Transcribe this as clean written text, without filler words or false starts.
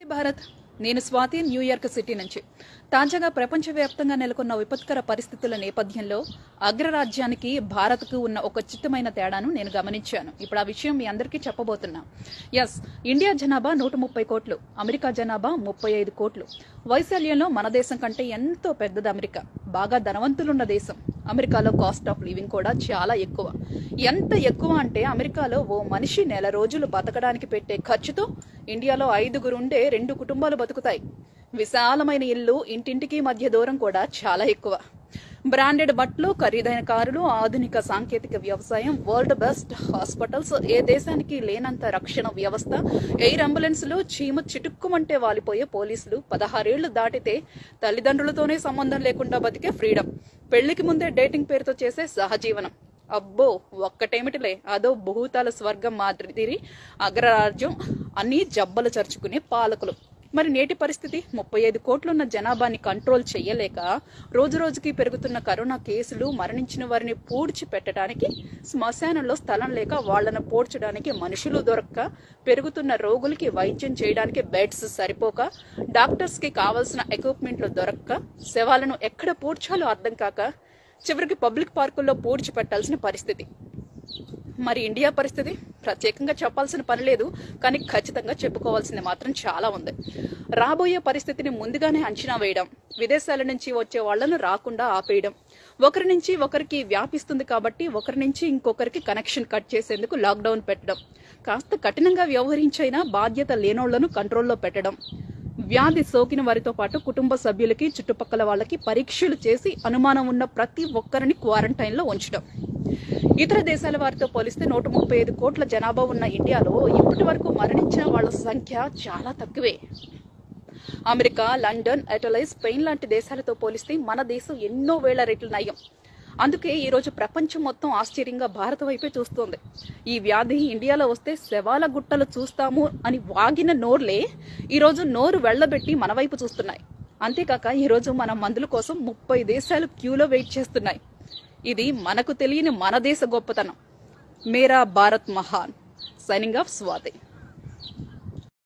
భారత్ నేను Swathi New York city నుంచి తాజాగా ప్రపంచవ్యాప్తంగా నెలకొన్న విపత్కర పరిస్థితుల నేపథ్యంలో అగ్రరాజ్యానికి భారత్కు ఉన్న ఒక చిత్తమైన తేడాను నేను గమనించాను. ఇప్పుడు ఆ విషయం మీ అందరికీ చెప్పబోతున్నా. ఇండియా జనాభా 130 కోట్లు, అమెరికా జనాభా 35 కోట్లు. వైశాల్యంలో మన దేశం కంటే ఎంతో పెద్దది అమెరికా. బాగా ధనవంతులున్న దేశం. అమెరికాలో కాస్ట్ ఆఫ్ లివింగ్ కూడా చాలా ఎక్కువ. ఎంత ఎక్కువ అంటే అమెరికాలో ఓ మనిషి నెల రోజులు బతకడానికి పెట్టే ఖర్చుతో ఇండియాలో 5 ఉండే 2 కుటుంబాలు బతుకుతాయి. విశాలమైన ఇల్లు, ఇంటింటికి మధ్య దూరం కూడా చాలా ఎక్కువ. బ్రాండెడ్ బట్టలు, ఖరీదైన కారులు, ఆధునిక సాంకేతిక వ్యవసాయం, వరల్డ్ బెస్ట్ హాస్పిటల్స్, ఏ దేశానికి లేనంత రక్షణ వ్యవస్థ, ఎయిర్ అంబులెన్సులు, చీమ చిటుక్కుమంటే వాలిపోయే పోలీసులు, 16 ఏళ్లు దాటితే తల్లిదండ్రులతోనే సంబంధం లేకుండా బతికే ఫ్రీడమ్, పెళ్లికి ముందే డేటింగ్ పేరుతో చేసే సహజీవనం. అబ్బో ఒక్కటేమిటిలే, అదో భూతాల స్వర్గం మాదిరి అగ్రరాజ్యం, అన్ని జబ్బలు చరుచుకునే పాలకులు. మరి నేటి పరిస్థితి 35 కోట్లున్న జనాభాని కంట్రోల్ చెయ్యలేక రోజు రోజుకి పెరుగుతున్న కరోనా కేసులు, మరణించిన వారిని పూడ్చి పెట్టడానికి శ్మశానంలో స్థలం లేక వాళ్లను పూడ్చడానికి మనుషులు దొరక్క, పెరుగుతున్న రోగులకి వైద్యం చేయడానికి బెడ్స్ సరిపోక, డాక్టర్స్ కి కావాల్సిన ఎక్విప్మెంట్లు దొరక్క, శవాలను ఎక్కడ పూడ్చాలో అర్థం కాక చివరికి పబ్లిక్ పార్కుల్లో పూడ్చి పెట్టాల్సిన పరిస్థితి. మరి ఇండియా పరిస్థితి ప్రత్యేకంగా చెప్పాల్సిన పని లేదు, కానీ ఖచ్చితంగా చెప్పుకోవాల్సింది మాత్రం చాలా ఉంది. రాబోయే పరిస్థితిని ముందుగానే అంచనా వేయడం, విదేశాల నుంచి వచ్చే వాళ్లను రాకుండా ఆపేయడం, ఒకరి నుంచి ఒకరికి వ్యాపిస్తుంది కాబట్టి ఒకరి నుంచి ఇంకొకరికి కనెక్షన్ కట్ చేసేందుకు లాక్డౌన్ పెట్టడం, కాస్త కఠినంగా వ్యవహరించైనా బాధ్యత లేనోళ్లను కంట్రోల్లో పెట్టడం, వ్యాధి సోకిన వారితో పాటు కుటుంబ సభ్యులకి, చుట్టుపక్కల వాళ్ళకి పరీక్షలు చేసి అనుమానం ఉన్న ప్రతి ఒక్కరిని క్వారంటైన్లో ఉంచడం. ఇతర దేశాల వారితో పోలిస్తే 135 కోట్ల జనాభా ఉన్న ఇండియాలో ఇప్పటి వరకు మరణించిన వాళ్ల సంఖ్య చాలా తక్కువే. అమెరికా, లండన్, ఇటలీ, స్పెయిన్ లాంటి దేశాలతో పోలిస్తే మన దేశం ఎన్నో వేల రెట్లు నయం. అందుకే ఈరోజు ప్రపంచం మొత్తం ఆశ్చర్యంగా భారత వైపే చూస్తోంది. ఈ వ్యాధి ఇండియాలో వస్తే శవాల గుట్టలు చూస్తాము అని వాగిన నోర్లే ఈరోజు నోరు వెళ్లబెట్టి మన వైపు చూస్తున్నాయి. అంతేకాక ఈరోజు మన మందుల కోసం 30 దేశాలు క్యూలో వెయిట్ చేస్తున్నాయి. ఇది మనకు తెలియని మన దేశ గొప్పతనం. మేరా భారత్ మహాన్. Signing off Swathi.